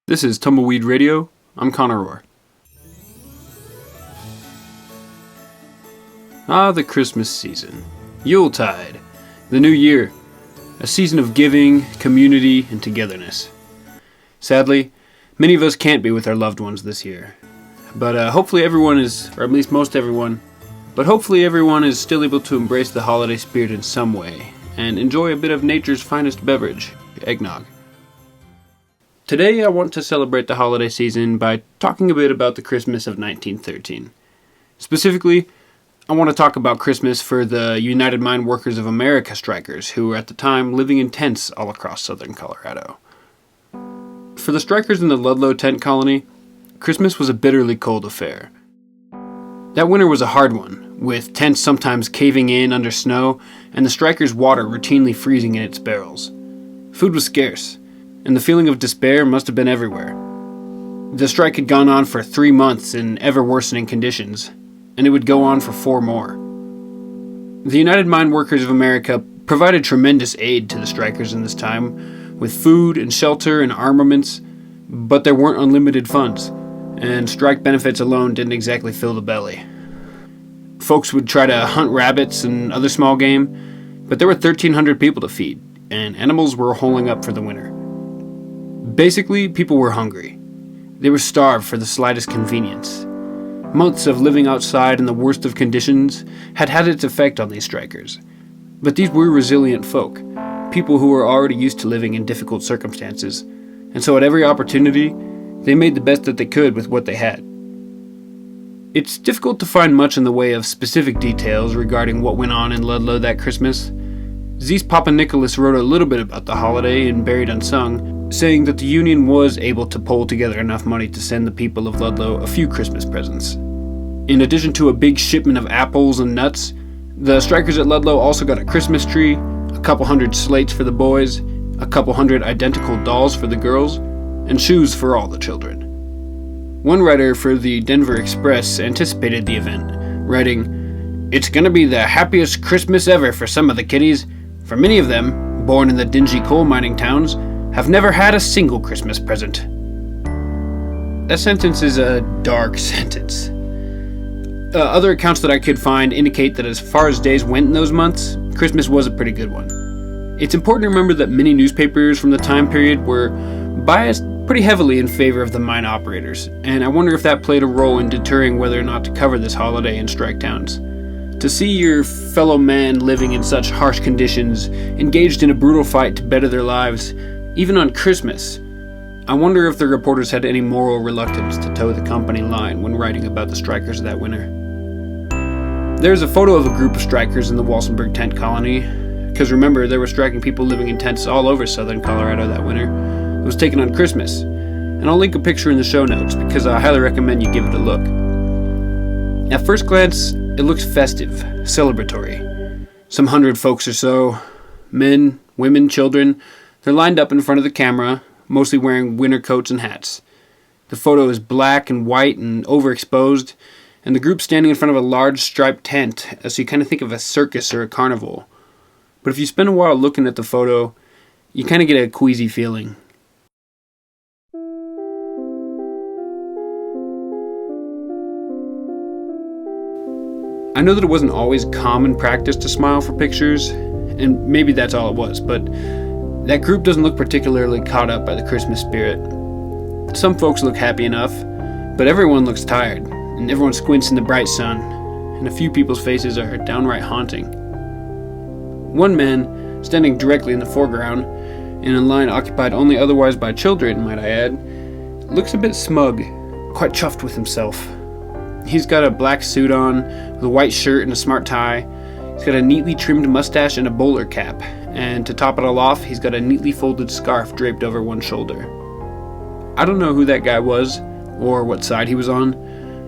This is Tumbleweed Radio. I'm Connor Rohr. The Christmas season. Yuletide. The new year. A season of giving, community, and togetherness. Sadly, many of us can't be with our loved ones this year. But hopefully everyone is, or at least most everyone, but hopefully everyone is still able to embrace the holiday spirit in some way, and enjoy a bit of nature's finest beverage, eggnog. Today I want to celebrate the holiday season by talking a bit about the Christmas of 1913. Specifically, I want to talk about Christmas for the United Mine Workers of America strikers who were at the time living in tents all across southern Colorado. For the strikers in the Ludlow tent colony, Christmas was a bitterly cold affair. That winter was a hard one, with tents sometimes caving in under snow and the strikers' water routinely freezing in its barrels. Food was scarce, and the feeling of despair must have been everywhere. The strike had gone on for 3 months in ever-worsening conditions, and it would go on for 4 more. The United Mine Workers of America provided tremendous aid to the strikers in this time, with food and shelter and armaments, but there weren't unlimited funds, and strike benefits alone didn't exactly fill the belly. Folks would try to hunt rabbits and other small game, but there were 1,300 people to feed, and animals were holing up for the winter. Basically, people were hungry. They were starved for the slightest convenience. Months of living outside in the worst of conditions had had its effect on these strikers. But these were resilient folk, people who were already used to living in difficult circumstances, and so at every opportunity, they made the best that they could with what they had. It's difficult to find much in the way of specific details regarding what went on in Ludlow that Christmas. Zeus Papanicolaus wrote a little bit about the holiday in Buried Unsung, saying that the Union was able to pull together enough money to send the people of Ludlow a few Christmas presents. In addition to a big shipment of apples and nuts, the strikers at Ludlow also got a Christmas tree, a couple hundred slates for the boys, a couple hundred identical dolls for the girls, and shoes for all the children. One writer for the Denver Express anticipated the event, writing, "It's gonna be the happiest Christmas ever for some of the kiddies, for many of them, born in the dingy coal mining towns, have never had a single Christmas present." That sentence is a dark sentence. Other accounts that I could find indicate that as far as days went in those months, Christmas was a pretty good one. It's important to remember that many newspapers from the time period were biased pretty heavily in favor of the mine operators, and I wonder if that played a role in deterring whether or not to cover this holiday in strike towns. To see your fellow man living in such harsh conditions, engaged in a brutal fight to better their lives, even on Christmas, I wonder if the reporters had any moral reluctance to toe the company line when writing about the strikers that winter. There's a photo of a group of strikers in the Walsenburg tent colony, because remember, there were striking people living in tents all over southern Colorado that winter. It was taken on Christmas, and I'll link a picture in the show notes because I highly recommend you give it a look. At first glance, it looks festive, celebratory. Some 100 folks or so, men, women, children, they're lined up in front of the camera, mostly wearing winter coats and hats. The photo is black and white and overexposed, and the group's standing in front of a large striped tent, so you kind of think of a circus or a carnival. But if you spend a while looking at the photo, you kind of get a queasy feeling. I know that it wasn't always common practice to smile for pictures, and maybe that's all it was, but that group doesn't look particularly caught up by the Christmas spirit. Some folks look happy enough, but everyone looks tired, and everyone squints in the bright sun, and a few people's faces are downright haunting. One man, standing directly in the foreground, in a line occupied only otherwise by children, might I add, looks a bit smug, quite chuffed with himself. He's got a black suit on, with a white shirt and a smart tie. He's got a neatly trimmed mustache and a bowler cap, and to top it all off, he's got a neatly folded scarf draped over one shoulder. I don't know who that guy was, or what side he was on,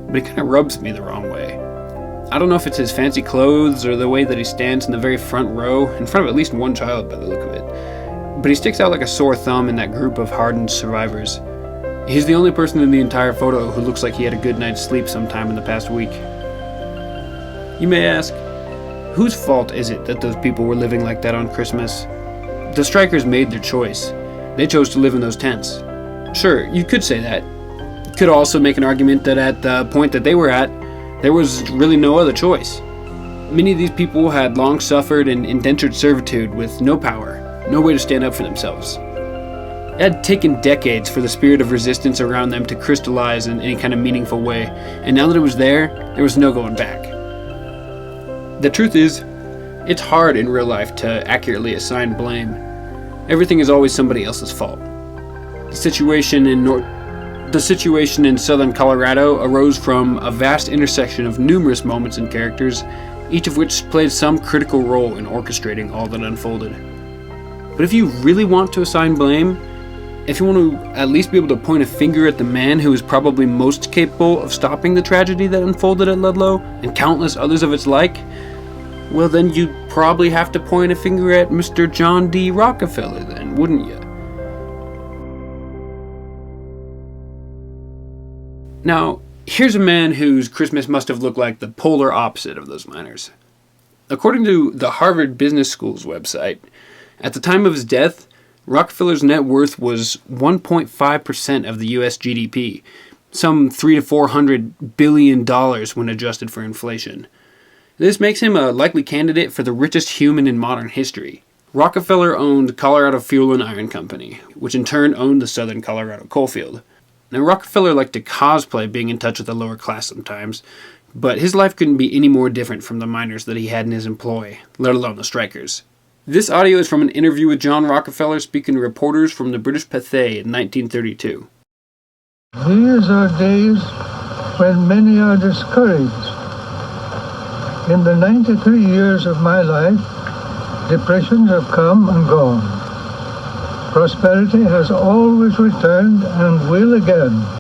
but he kind of rubs me the wrong way. I don't know if it's his fancy clothes or the way that he stands in the very front row, in front of at least one child by the look of it, but he sticks out like a sore thumb in that group of hardened survivors. He's the only person in the entire photo who looks like he had a good night's sleep sometime in the past week. You may ask, whose fault is it that those people were living like that on Christmas? The strikers made their choice. They chose to live in those tents. Sure, you could say that. You could also make an argument that at the point that they were at, there was really no other choice. Many of these people had long suffered in indentured servitude with no power, no way to stand up for themselves. It had taken decades for the spirit of resistance around them to crystallize in any kind of meaningful way, and now that it was there was no going back. The truth is, it's hard in real life to accurately assign blame. Everything is always somebody else's fault. The situation in southern Colorado arose from a vast intersection of numerous moments and characters, each of which played some critical role in orchestrating all that unfolded. But if you really want to assign blame, if you want to at least be able to point a finger at the man who is probably most capable of stopping the tragedy that unfolded at Ludlow, and countless others of its like, well then you'd probably have to point a finger at Mr. John D. Rockefeller then, wouldn't you? Now, here's a man whose Christmas must have looked like the polar opposite of those miners. According to the Harvard Business School's website, at the time of his death, Rockefeller's net worth was 1.5% of the US GDP, some $300 to $400 billion when adjusted for inflation. This makes him a likely candidate for the richest human in modern history. Rockefeller owned Colorado Fuel and Iron Company, which in turn owned the Southern Colorado coalfield. Now, Rockefeller liked to cosplay being in touch with the lower class sometimes, but his life couldn't be any more different from the miners that he had in his employ, let alone the strikers. This audio is from an interview with John Rockefeller speaking to reporters from the British Pathé in 1932. These are days when many are discouraged. In the 93 years of my life, depressions have come and gone. Prosperity has always returned and will again.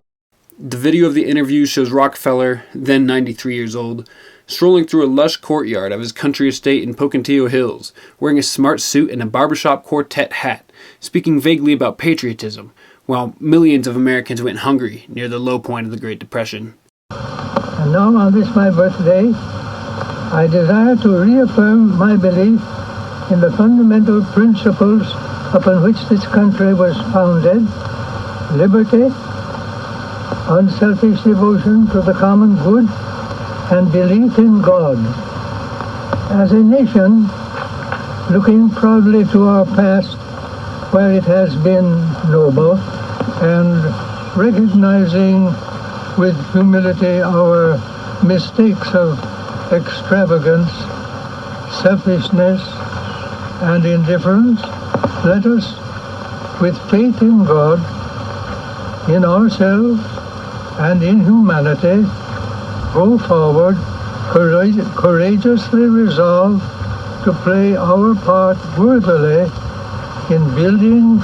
The video of the interview shows Rockefeller, then 93 years old, strolling through a lush courtyard of his country estate in Pocantillo Hills, wearing a smart suit and a barbershop quartet hat, speaking vaguely about patriotism, while millions of Americans went hungry near the low point of the Great Depression. And now on this my birthday, I desire to reaffirm my belief in the fundamental principles upon which this country was founded: liberty, unselfish devotion to the common good, and belief in God. As a nation, looking proudly to our past, where it has been noble, and recognizing with humility our mistakes of extravagance, selfishness, and indifference, let us, with faith in God, in ourselves, and in humanity, go forward, courageously resolved to play our part worthily in building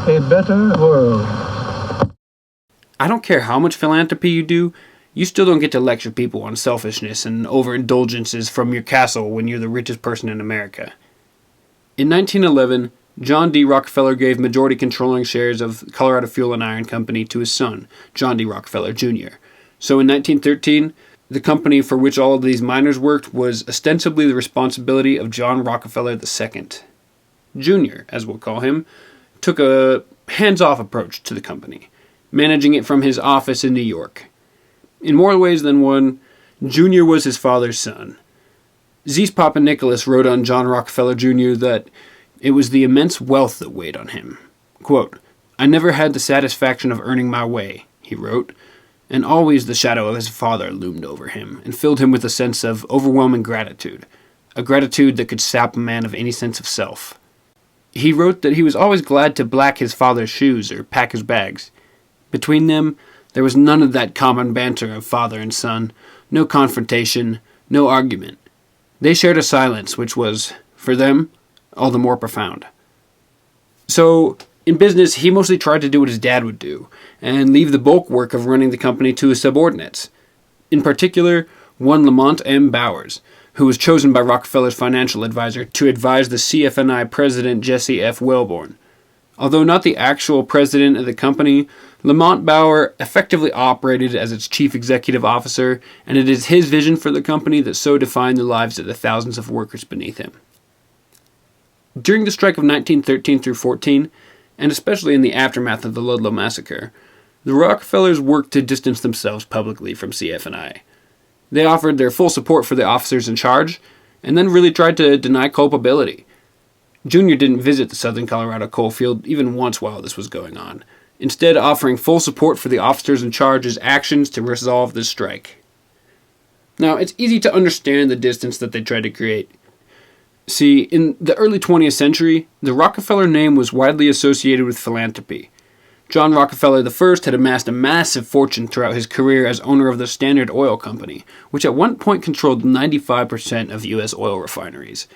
a better world. I don't care how much philanthropy you do, you still don't get to lecture people on selfishness and overindulgences from your castle when you're the richest person in America. In 1911, John D. Rockefeller gave majority controlling shares of Colorado Fuel and Iron Company to his son, John D. Rockefeller Jr. So in 1913, the company for which all of these miners worked was ostensibly the responsibility of John Rockefeller II. Jr., as we'll call him, took a hands-off approach to the company, managing it from his office in New York. In more ways than one, Jr. was his father's son. Zeus Papa Nicholas wrote on John Rockefeller Jr. that it was the immense wealth that weighed on him. Quote, "I never had the satisfaction of earning my way," he wrote, and always the shadow of his father loomed over him and filled him with a sense of overwhelming gratitude, a gratitude that could sap a man of any sense of self. He wrote that he was always glad to black his father's shoes or pack his bags. Between them, there was none of that common banter of father and son, no confrontation, no argument. They shared a silence which was, for them, all the more profound. So, in business, he mostly tried to do what his dad would do, and leave the bulk work of running the company to his subordinates. In particular, one Lamont M. Bowers, who was chosen by Rockefeller's financial advisor to advise the CF&I president Jesse F. Wellborn. Although not the actual president of the company, Lamont Bauer effectively operated as its chief executive officer, and it is his vision for the company that so defined the lives of the thousands of workers beneath him. During the strike of 1913 through 14, and especially in the aftermath of the Ludlow massacre, the Rockefellers worked to distance themselves publicly from CF&I. They offered their full support for the officers in charge, and then really tried to deny culpability. Jr. didn't visit the Southern Colorado coal field even once while this was going on, instead offering full support for the officers in charge's actions to resolve this strike. Now, it's easy to understand the distance that they tried to create. See, in the early 20th century, the Rockefeller name was widely associated with philanthropy. John Rockefeller I had amassed a massive fortune throughout his career as owner of the Standard Oil Company, which at one point controlled 95% of U.S. oil refineries.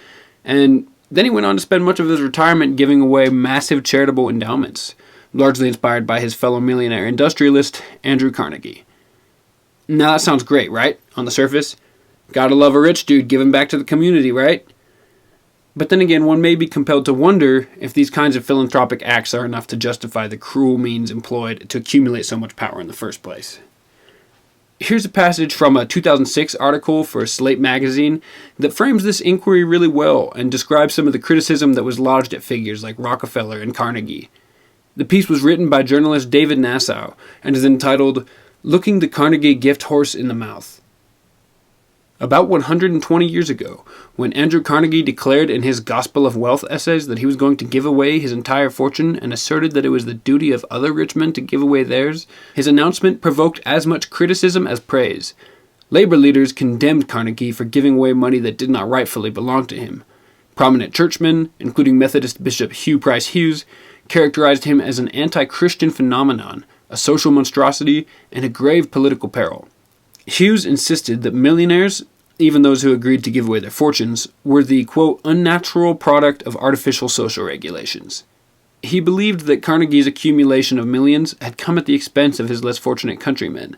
And then he went on to spend much of his retirement giving away massive charitable endowments, largely inspired by his fellow millionaire industrialist, Andrew Carnegie. Now that sounds great, right? On the surface. Gotta love a rich dude giving back to the community, right? But then again, one may be compelled to wonder if these kinds of philanthropic acts are enough to justify the cruel means employed to accumulate so much power in the first place. Here's a passage from a 2006 article for Slate magazine that frames this inquiry really well and describes some of the criticism that was lodged at figures like Rockefeller and Carnegie. The piece was written by journalist David Nassau and is entitled, "Looking the Carnegie Gift Horse in the Mouth." About 120 years ago, when Andrew Carnegie declared in his Gospel of Wealth essays that he was going to give away his entire fortune and asserted that it was the duty of other rich men to give away theirs, his announcement provoked as much criticism as praise. Labor leaders condemned Carnegie for giving away money that did not rightfully belong to him. Prominent churchmen, including Methodist Bishop Hugh Price Hughes, characterized him as an anti-Christian phenomenon, a social monstrosity, and a grave political peril. Hughes insisted that millionaires, even those who agreed to give away their fortunes, were the, quote, unnatural product of artificial social regulations. He believed that Carnegie's accumulation of millions had come at the expense of his less fortunate countrymen.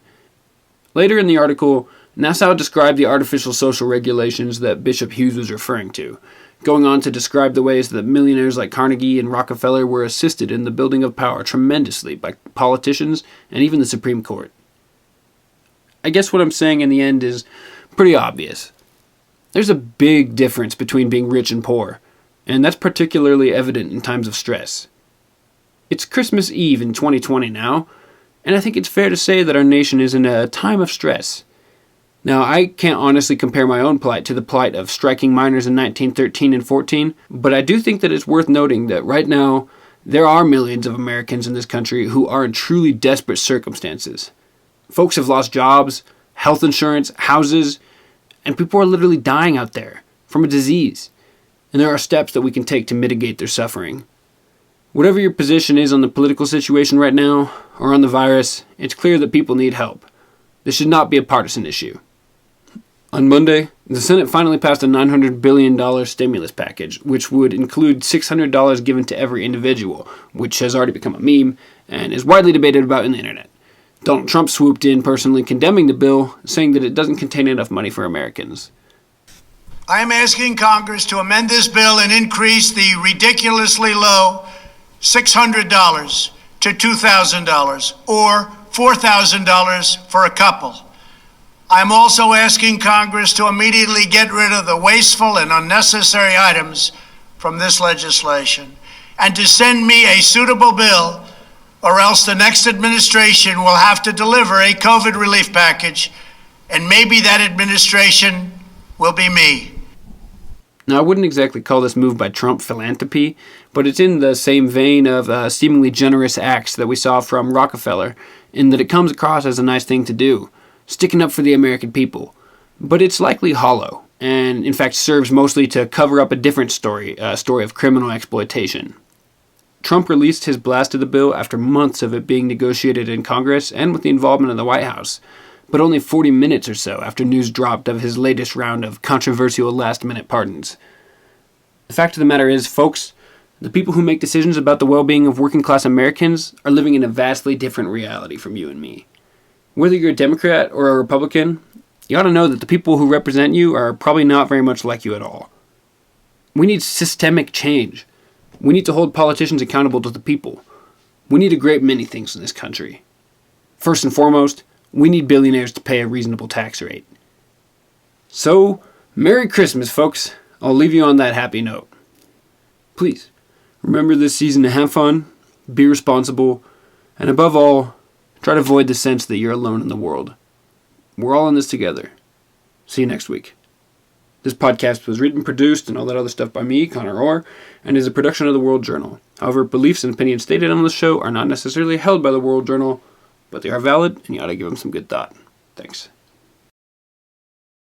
Later in the article, Nassau described the artificial social regulations that Bishop Hughes was referring to, going on to describe the ways that millionaires like Carnegie and Rockefeller were assisted in the building of power tremendously by politicians and even the Supreme Court. I guess what I'm saying in the end is pretty obvious. There's a big difference between being rich and poor, and that's particularly evident in times of stress. It's Christmas Eve in 2020 now, and I think it's fair to say that our nation is in a time of stress. Now, I can't honestly compare my own plight to the plight of striking miners in 1913 and 14, but I do think that it's worth noting that right now, there are millions of Americans in this country who are in truly desperate circumstances. Folks have lost jobs, health insurance, houses, and people are literally dying out there from a disease. And there are steps that we can take to mitigate their suffering. Whatever your position is on the political situation right now, or on the virus, it's clear that people need help. This should not be a partisan issue. On Monday, the Senate finally passed a $900 billion stimulus package, which would include $600 given to every individual, which has already become a meme and is widely debated about in the internet. Donald Trump swooped in personally condemning the bill, saying that it doesn't contain enough money for Americans. I am asking Congress to amend this bill and increase the ridiculously low $600 to $2,000 or $4,000 for a couple. I am also asking Congress to immediately get rid of the wasteful and unnecessary items from this legislation and to send me a suitable bill, or else the next administration will have to deliver a COVID relief package, and maybe that administration will be me. Now, I wouldn't exactly call this move by Trump philanthropy, but it's in the same vein of seemingly generous acts that we saw from Rockefeller, in that it comes across as a nice thing to do, sticking up for the American people. But it's likely hollow, and in fact serves mostly to cover up a different story, a story of criminal exploitation. Trump released his blast of the bill after months of it being negotiated in Congress and with the involvement of the White House, but only 40 minutes or so after news dropped of his latest round of controversial last-minute pardons. The fact of the matter is, folks, the people who make decisions about the well-being of working-class Americans are living in a vastly different reality from you and me. Whether you're a Democrat or a Republican, you ought to know that the people who represent you are probably not very much like you at all. We need systemic change. We need to hold politicians accountable to the people. We need a great many things in this country. First and foremost, we need billionaires to pay a reasonable tax rate. So, Merry Christmas, folks. I'll leave you on that happy note. Please, remember this season to have fun, be responsible, and above all, try to avoid the sense that you're alone in the world. We're all in this together. See you next week. This podcast was written, produced, and all that other stuff by me, Connor Orr, and is a production of the World Journal. However, beliefs and opinions stated on this show are not necessarily held by the World Journal, but they are valid, and you ought to give them some good thought. Thanks.